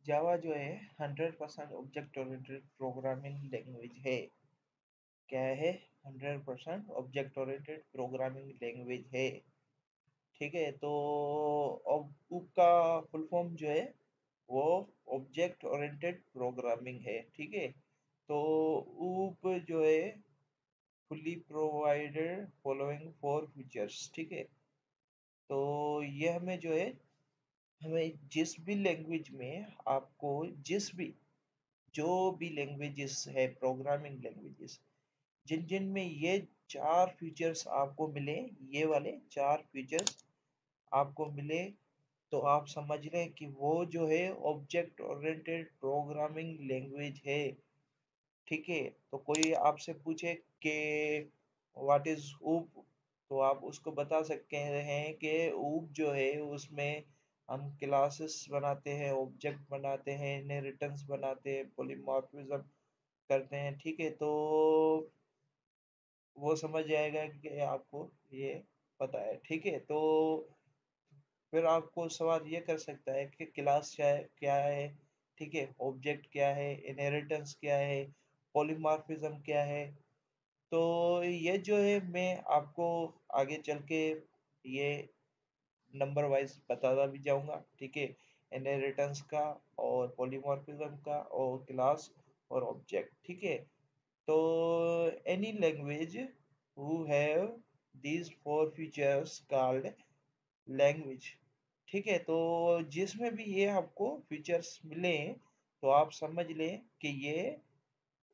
जावा जो है 100% object oriented programming language है। क्या है? 100% ऑब्जेक्ट ओरिएंटेड प्रोग्रामिंग लैंग्वेज है। ठीक है, तो OOP का फुल फॉर्म जो है वो ऑब्जेक्ट ओरिएंटेड प्रोग्रामिंग है। ठीक है, तो OOP जो है fully provided following four features. ठीक है, तो ये हमें जो है, हमें जिस भी लैंग्वेज में आपको, जिस भी जो भी लैंग्वेजेस है, प्रोग्रामिंग लैंग्वेजेस, जिन जिन में ये चार फीचर्स आपको मिले, ये वाले चार फीचर्स आपको मिले, तो आप समझ लें कि वो जो है ऑब्जेक्ट ओरिएंटेड प्रोग्रामिंग लैंग्वेज है। ठीक है, तो कोई आपसे पूछे कि व्हाट इज ऊप, तो आप उसको बता सकते हैं कि ऊप जो है उसमें हम क्लासेस बनाते हैं, ऑब्जेक्ट बनाते हैं, इनहेरिटेंस बनाते हैं, पॉलीमॉर्फिज्म करते हैं। ठीक है, तो वो समझ जाएगा कि आपको ये पता है। ठीक है, तो फिर आपको सवाल ये कर सकता है कि क्लास क्या है, ठीक है, ऑब्जेक्ट क्या है, इनहेरिटेंस क्या है, पॉलीमॉर्फिज्म क्या है। तो ये जो है मैं आपको आगे चल के ये नंबर वाइज बताता भी जाऊंगा। ठीक है, इनहेरिटेंस का और पॉलीमॉर्फिज्म का और क्लास और ऑब्जेक्ट। ठीक है, तो any language who have these four features called language. ठीक है, तो जिसमें भी ये आपको फीचर्स मिले तो आप समझ लें कि ये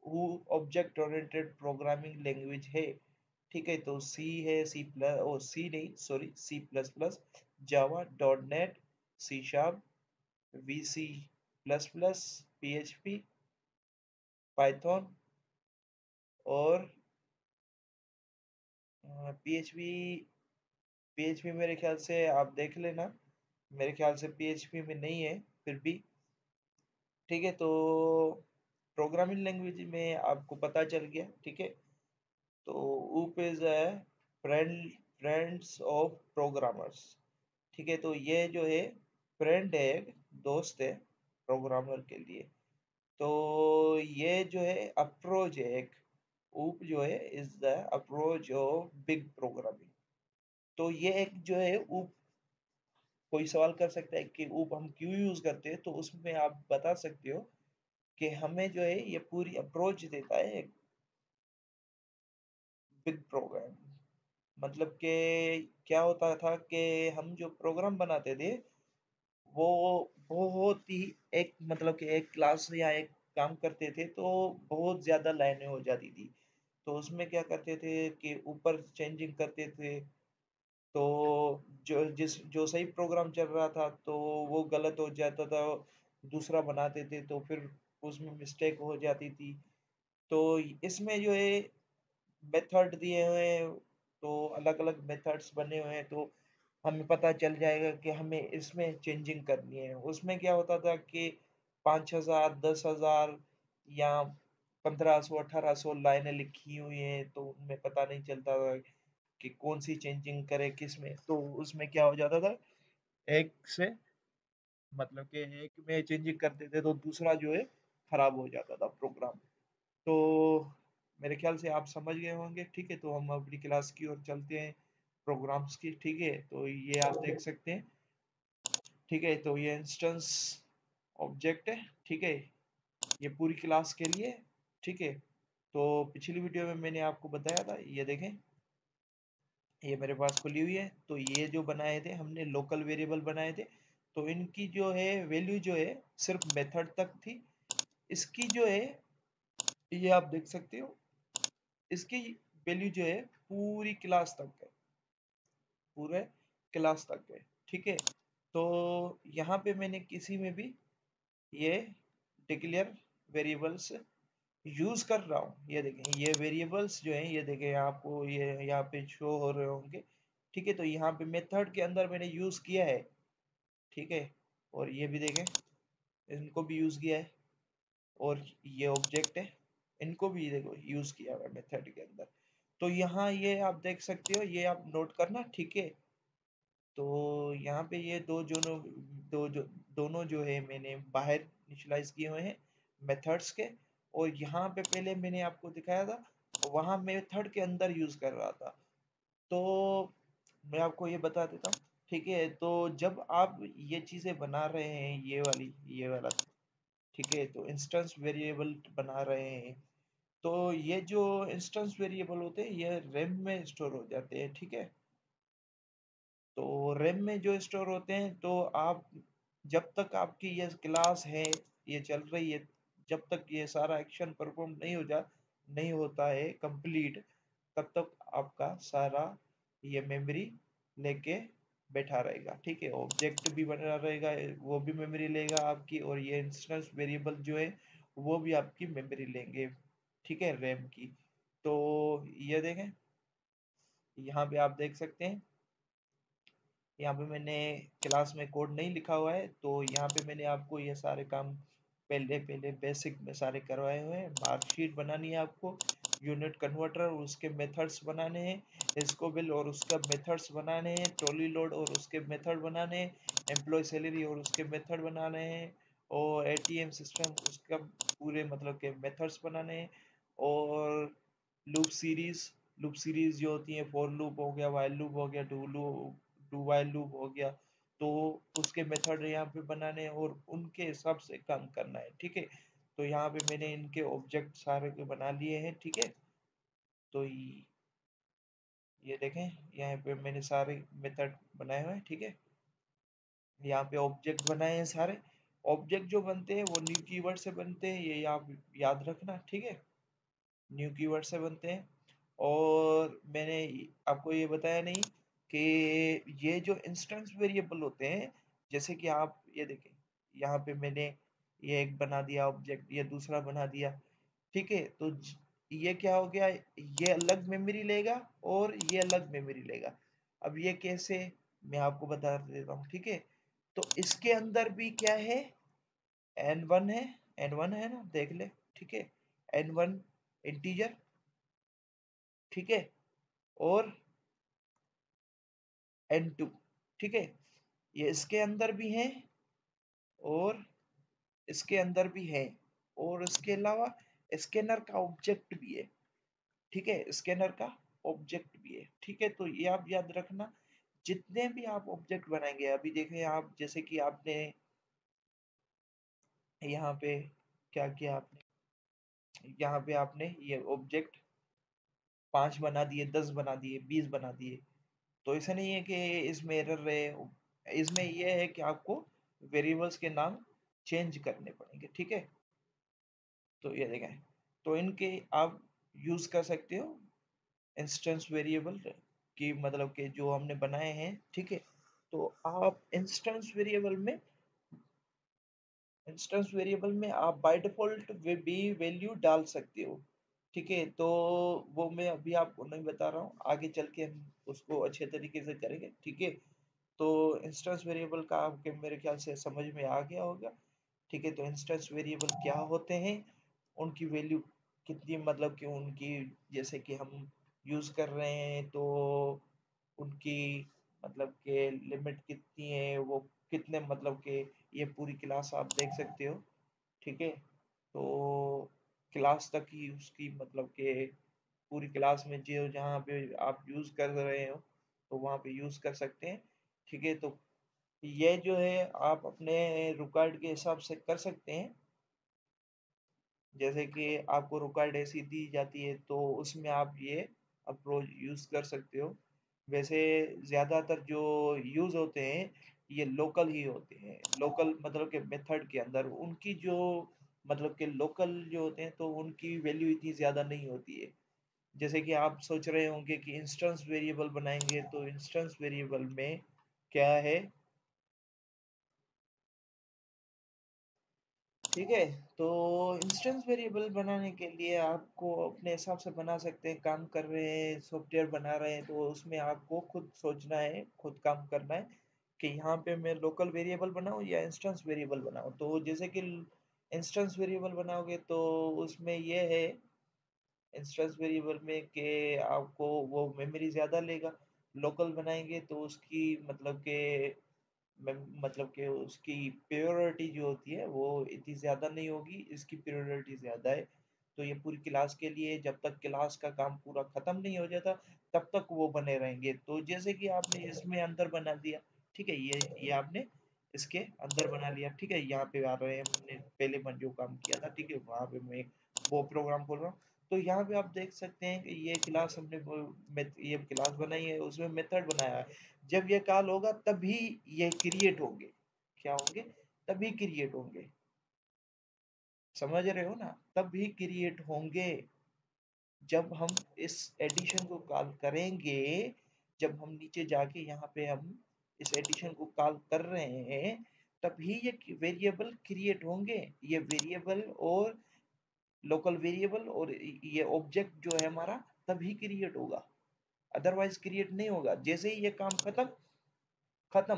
वो ऑब्जेक्ट ओरिएंटेड प्रोग्रामिंग लैंग्वेज है। ठीक है, तो सी है, सी प्लस, ओ सी नहीं, sorry, C plus plus, Java, dot net, C sharp, V C plus plus, PHP, Python और PHP। PHP मेरे ख्याल से आप देख लेना, मेरे ख्याल से PHP में नहीं है फिर भी। ठीक है, तो प्रोग्रामिंग लैंग्वेज में आपको पता चल गया। ठीक है, तो ऊप इज है फ्रेंड्स ऑफ प्रोग्रामर्स। ठीक है, तो ये जो है फ्रेंड है, एक दोस्त है प्रोग्रामर के लिए। तो ये जो है अप्रोच है एक, ऊप जो है is the approach of big programming. तो ये एक जो है ऊप, कोई सवाल कर सकता है कि ऊप हम क्यों यूज करते हैं, तो उसमें आप बता सकते हो कि हमें जो है ये पूरी अप्रोच देता है एक बिग प्रोग्राम। मतलब कि क्या होता था कि हम जो प्रोग्राम बनाते थे वो बहुत ही एक, मतलब कि एक क्लास या एक काम करते थे तो बहुत ज्यादा लाइनें हो जाती थी। तो उसमें क्या करते थे कि ऊपर चेंजिंग करते थे, तो जो सही प्रोग्राम चल रहा था तो वो गलत हो जाता था, दूसरा बनाते थे तो फिर उसमें मिस्टेक हो जाती थी। तो इसमें जो है मेथड दिए हुए हैं, तो अलग अलग मेथड्स बने हुए हैं, तो हमें पता चल जाएगा कि हमें इसमें चेंजिंग करनी है। उसमें क्या होता था कि 5,000, 10,000 या 1,500, 1,800 लाइनें लिखी हुई हैं, तो उनमें पता नहीं चलता था कि कौन सी चेंजिंग करे किस में। तो उसमें क्या हो जाता था, एक से, मतलब कि एक में चेंजिंग करते थे तो दूसरा जो है खराब हो जाता था प्रोग्राम। तो मेरे ख्याल से आप समझ गए होंगे। ठीक है, तो हम अपनी क्लास की ओर चलते हैं, प्रोग्राम्स की। ठीक है, तो ये आप देख सकते हैं। ठीक है, तो ये इंस्टेंस ऑब्जेक्ट है। ठीक है, ये पूरी क्लास के लिए। ठीक है, तो पिछली वीडियो में मैंने आपको बताया था, ये देखें, ये मेरे पास खुली हुई है। तो ये जो बनाए थे हमने लोकल वेरिएबल बनाए थे, तो इनकी जो है वैल्यू जो है सिर्फ मेथड तक थी। इसकी जो है, ये आप देख सकते हो, इसकी वैल्यू जो है पूरी क्लास तक है, पूरे क्लास तक है। ठीक है, तो यहाँ पे मैंने किसी में भी ये डिक्लेयर वेरिएबल्स यूज कर रहा हूँ। ये देखें, ये वेरिएबल्स जो हैं, ये देखें आपको ये यहाँ पे शो हो रहे होंगे। ठीक है, तो यहाँ पे मेथड के अंदर मैंने यूज किया है। ठीक है, और ये भी देखें, इनको भी यूज किया है, और ये ऑब्जेक्ट है, इनको भी देखो यूज किया हुआ है मेथड के अंदर। तो यहाँ ये आप देख सकते हो, ये आप नोट करना। ठीक है, तो यहाँ पे ये दो जो दोनों जो है मैंने बाहर इनिशियलाइज किए हुए हैं मेथड्स के, और यहाँ पे पहले मैंने आपको दिखाया था वहाँ मेथड के अंदर यूज कर रहा था। तो मैं आपको ये बता देता हूँ, ठीक है। तो जब आप ये चीजें बना रहे हैं, ये वाला, ठीक है, तो इंस्टेंस वेरिएबल बना रहे हैं, तो ये जो इंस्टेंस वेरिएबल होते हैं ये रैम में स्टोर हो जाते हैं, ठीक है। तो रैम में जो स्टोर होते हैं, तो आप जब तक आपकी ये क्लास है, ये चल रही है, जब तक ये सारा एक्शन परफॉर्म नहीं होता है कंप्लीट, तब तक आपका सारा ये मेमोरी लेके बैठा रहेगा, ठीक है। ऑब्जेक्ट भी बना रहेगा, वो भी मेमोरी लेगा आपकी, और ये इंस्टेंस वेरिएबल जो है वो भी आपकी मेमोरी लेंगे, ठीक है, रैम की। तो ये देखें, यहाँ पे आप देख सकते हैं, यहाँ पे मैंने क्लास में कोड नहीं लिखा हुआ है, तो यहाँ पे मैंने आपको ये सारे काम पहले पहले बेसिक में सारे करवाए हुए हैं। मार्कशीट बनानी है आपको, यूनिट कन्वर्टर और उसके मेथड्स बनाने हैं, इसको बिल और उसका मेथड्स बनाने हैं, ट्रॉली लोड और उसके मेथड बनाने हैं, एम्प्लॉय सैलरी और उसके मेथड बनाने हैं, और एटीएम सिस्टम उसका पूरे मतलब के मेथड्स बनाने हैं, और लूप सीरीज जो होती है, फॉर लूप हो गया, वाइल लूप हो गया, डू वाइल लूप हो गया, तो उसके मेथड यहाँ पे बनाने हैं और उनके हिसाब से काम करना है, ठीक है। तो यहाँ पे मैंने इनके ऑब्जेक्ट सारे के बना लिए हैं, ठीक है। तो ये देखें, यहाँ पे मैंने सारे मेथड बनाए हुए हैं, ठीक है। यहाँ पे ऑब्जेक्ट बनाए हैं सारे। ऑब्जेक्ट जो बनते हैं वो न्यू कीवर्ड से बनते हैं, ये आप याद रखना, ठीक है, न्यू कीवर्ड से बनते हैं। और मैंने आपको ये बताया नहीं कि ये जो इंस्टेंस वेरिएबल होते हैं, जैसे कि आप ये देखें, यहाँ पे मैंने ये एक बना दिया ऑब्जेक्ट, ये दूसरा बना दिया, ठीक है। तो ये क्या हो गया, ये अलग मेमोरी लेगा और ये अलग मेमोरी लेगा। अब ये कैसे, मैं आपको बता देता हूँ, ठीक है। तो इसके अंदर भी क्या है, n1 है, n1 है ना, देख ले, ठीक है, n1 इंटीजर, ठीक है, और n2, ठीक है, ये इसके अंदर भी है और इसके अंदर भी है, और इसके अलावा स्कैनर का ऑब्जेक्ट भी है, ठीक है, स्कैनर का ऑब्जेक्ट भी है, ठीक है। तो ये आप याद रखना, जितने भी आप ऑब्जेक्ट बनाएंगे, अभी देखें आप, जैसे कि आपने यहाँ पे क्या किया, आपने यहाँ पे आपने ये ऑब्जेक्ट 5 बना दिए, 10 बना दिए, 20 बना दिए, तो ऐसा नहीं है कि इसमें एरर रहे, इसमें यह है कि आपको वेरिएबल्स के नाम चेंज करने पड़ेंगे, ठीक है। तो ये देखें, तो इनके आप यूज कर सकते हो इंस्टेंस वेरिएबल की, मतलब के जो हमने बनाए हैं, ठीक है। तो आप इंस्टेंस वेरिएबल में आप बाय डिफॉल्ट भी वैल्यू डाल सकते हो, ठीक है। तो वो मैं अभी आपको नहीं बता रहा हूँ, आगे चल के हम उसको अच्छे तरीके से करेंगे, ठीक है। तो इंस्टेंस वेरिएबल का आपके मेरे ख्याल से समझ में आ गया होगा, ठीक है। तो इंस्टेंस वेरिएबल क्या होते हैं, उनकी वैल्यू कितनी, मतलब कि उनकी, जैसे कि हम यूज कर रहे हैं, तो उनकी मतलब के लिमिट कितनी है, वो कितने, मतलब के ये पूरी क्लास आप देख सकते हो, ठीक है। तो क्लास तक ही उसकी, मतलब के पूरी क्लास में जो जहाँ पे आप यूज कर रहे हो, तो वहाँ पे यूज कर सकते हैं, ठीक है। तो ये जो है आप अपने रिकॉर्ड के हिसाब से कर सकते हैं, जैसे कि आपको रिकॉर्ड ऐसी दी जाती है, तो उसमें आप ये अप्रोच यूज कर सकते हो। वैसे ज्यादातर जो यूज होते हैं ये लोकल ही होते हैं, लोकल मतलब के मेथड के अंदर उनकी जो, मतलब के लोकल जो होते हैं, तो उनकी वैल्यू इतनी ज्यादा नहीं होती है। जैसे कि आप सोच रहे होंगे कि इंस्टेंस वेरिएबल बनाएंगे, तो इंस्टेंस वेरिएबल में क्या है, ठीक है। तो इंस्टेंस वेरिएबल बनाने के लिए आपको अपने हिसाब से बना सकते हैं, काम कर रहे हैं, सॉफ्टवेयर बना रहे हैं, तो उसमें आपको खुद सोचना है, खुद काम करना है कि यहाँ पे मैं लोकल वेरिएबल बनाऊँ या इंस्टेंस वेरिएबल बनाऊँ। तो जैसे कि इंस्टेंस वेरिएबल बनाओगे, तो उसमें ये है इंस्टेंस वेरिएबल में कि आपको वो मेमोरी ज़्यादा लेगा, लोकल बनाएंगे तो उसकी मतलब कि उसकी प्योरिटी जो होती है वो इतनी ज़्यादा नहीं होगी, इसकी प्योरिटी ज़्यादा है। तो ये पूरी क्लास के लिए जब तक क्लास का काम पूरा ख़त्म नहीं हो जाता तब तक वो बने रहेंगे। तो जैसे कि आपने इसमें अंदर बना दिया, ठीक है, ये आपने इसके अंदर बना लिया, ठीक है। यहाँ पे आ रहे हैं, हमने पहले मन जो काम किया था, ठीक है, वहाँ पे मैं वो प्रोग्राम खोल रहा हूँ। तो यहाँ पे आप देख सकते हैं कि ये क्लास हमने ये क्लास बनाई है, उसमें मेथड बनाया है। जब ये कॉल होगा तभी ये क्रिएट होंगे। क्या होंगे? तभी क्रिएट होंगे। समझ रहे हो ना? तभी क्रिएट होंगे जब हम इस एडिशन को कॉल करेंगे। जब हम नीचे जाके यहाँ पे हम इस एडिशन को कॉल कर रहे हैं तभी ये वेरिएबल क्रिएट होंगे। ये वेरिएबल और लोकल वेरिएबल और ये ऑब्जेक्ट जो है हमारा तभी क्रिएट होगा, अदरवाइज क्रिएट नहीं होगा। जैसे ही ये काम खत्म खत्म,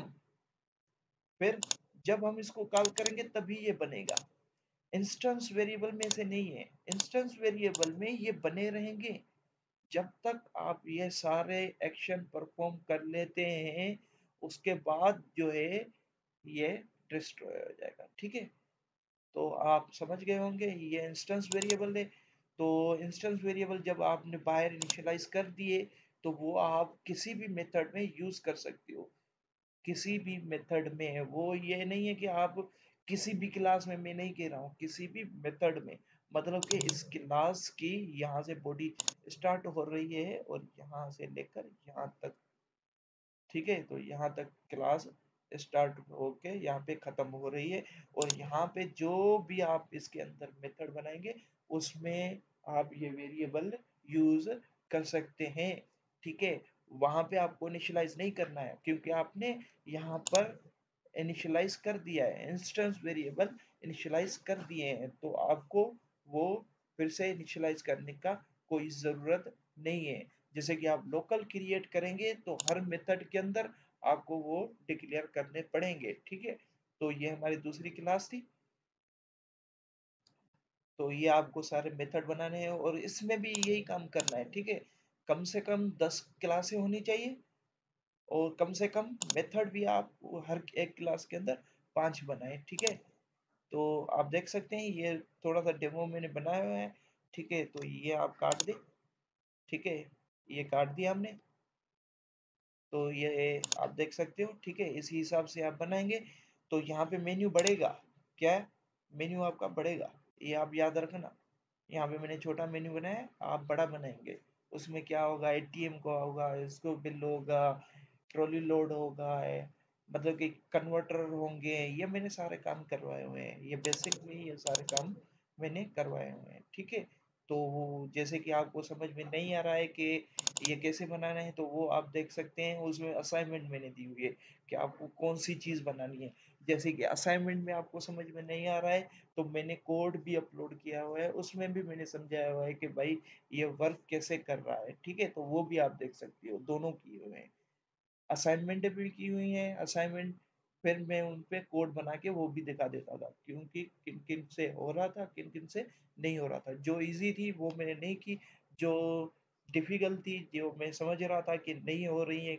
फिर जब हम इसको कॉल करेंगे तभी ये बनेगा। इंस्टेंस वेरिएबल में से नहीं है, इंस्टेंस वेरिएबल में ये बने रहेंगे जब तक आप ये सारे एक्शन परफॉर्म कर लेते हैं। उसके बाद जो है ये डिस्ट्रॉय हो जाएगा, ठीक है। तो आप समझ गए होंगे ये इंस्टेंस वेरिएबल है। तो इंस्टेंस वेरिएबल जब आपने बाहर इनिशियलाइज कर दिए तो वो आप किसी भी मेथड में यूज कर सकते हो, किसी भी मेथड में। वो ये नहीं है कि आप किसी भी क्लास में, मैं नहीं कह रहा हूँ किसी भी मेथड में, मतलब कि इस क्लास की यहाँ से बॉडी स्टार्ट हो रही है और यहाँ से लेकर यहाँ तक, ठीक है। तो यहाँ तक क्लास स्टार्ट होके यहाँ पे खत्म हो रही है, और यहाँ पे जो भी आप इसके अंदर मेथड बनाएंगे उसमें आप ये वेरिएबल यूज कर सकते हैं, ठीक है। वहां पे आपको इनिशियलाइज नहीं करना है क्योंकि आपने यहाँ पर इनिशियलाइज कर दिया है, इंस्टेंस वेरिएबल इनिशियलाइज कर दिए हैं, तो आपको वो फिर से इनिशियलाइज करने का कोई ज़रूरत नहीं है। जैसे कि आप लोकल क्रिएट करेंगे तो हर मेथड के अंदर आपको वो डिक्लेयर करने पड़ेंगे, ठीक है। तो ये हमारी दूसरी क्लास थी। तो ये आपको सारे मेथड बनाने हैं और इसमें भी यही काम करना है, ठीक है। कम से कम 10 क्लासें होनी चाहिए और कम से कम मेथड भी आप हर एक क्लास के अंदर 5 बनाए, ठीक है। तो आप देख सकते हैं ये थोड़ा सा डेमो मैंने बनाया हुआ है, ठीक है। तो ये आप काट दे, ठीक है, ये काट दिया हमने। तो ये आप देख सकते हो, ठीक है, इसी हिसाब से आप बनाएंगे तो यहाँ पे मेन्यू बढ़ेगा। क्या है? मेन्यू आपका बढ़ेगा, ये आप याद रखना। यहाँ पे मैंने छोटा मेन्यू बनाया है, आप बड़ा बनाएंगे। उसमें क्या होगा, एटीएम का होगा, इसको बिल होगा, ट्रॉली लोड होगा है, मतलब कि कन्वर्टर होंगे। ये मैंने सारे काम करवाए हुए हैं, ये बेसिक में ही ये सारे काम मैंने करवाए हुए हैं, ठीक है। तो जैसे कि आपको समझ में नहीं आ रहा है कि ये कैसे बनाना है तो वो आप देख सकते हैं, उसमें असाइनमेंट मैंने दी हुई है कि आपको कौन सी चीज़ बनानी है। जैसे कि असाइनमेंट में आपको समझ में नहीं आ रहा है तो मैंने कोड भी अपलोड किया हुआ है, उसमें भी मैंने समझाया हुआ है कि भाई ये वर्क कैसे कर रहा है, ठीक है। तो वो भी आप देख सकते हो, दोनों किए हुए हैं, असाइनमेंट भी की हुई है असाइनमेंट। फिर मैं उन पे कोड बना के वो भी दिखा देता था क्योंकि किन किन से हो रहा था, किन किन से नहीं हो रहा था। जो इजी थी वो मैंने नहीं की, जो डिफिकल्ट थी, जो मैं समझ रहा था कि नहीं हो रही है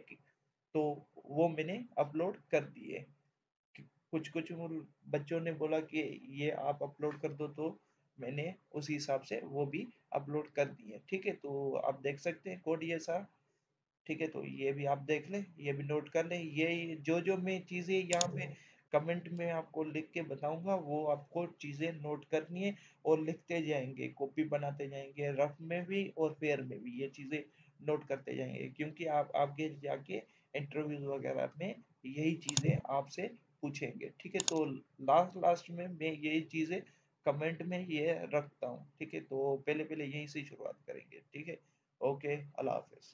तो वो मैंने अपलोड कर दिए। कुछ कुछ बच्चों ने बोला कि ये आप अपलोड कर दो, तो मैंने उसी हिसाब से वो भी अपलोड कर दिए, ठीक है। तो आप देख सकते हैं कोड ये सा, ठीक है। तो ये भी आप देख लें, ये भी नोट कर लें। ये जो जो मैं चीज़ें यहाँ पे कमेंट में आपको लिख के बताऊंगा वो आपको चीज़ें नोट करनी है और लिखते जाएंगे, कॉपी बनाते जाएंगे, रफ में भी और फेयर में भी ये चीज़ें नोट करते जाएंगे, क्योंकि आप आगे जाके इंटरव्यूज वगैरह में यही चीज़ें आपसे पूछेंगे, ठीक है। तो लास्ट लास्ट में मैं यही चीज़ें कमेंट में ये रखता हूँ, ठीक है। तो पहले पहले यहीं से शुरुआत करेंगे, ठीक है। ओके, अल्लाह हाफिज़।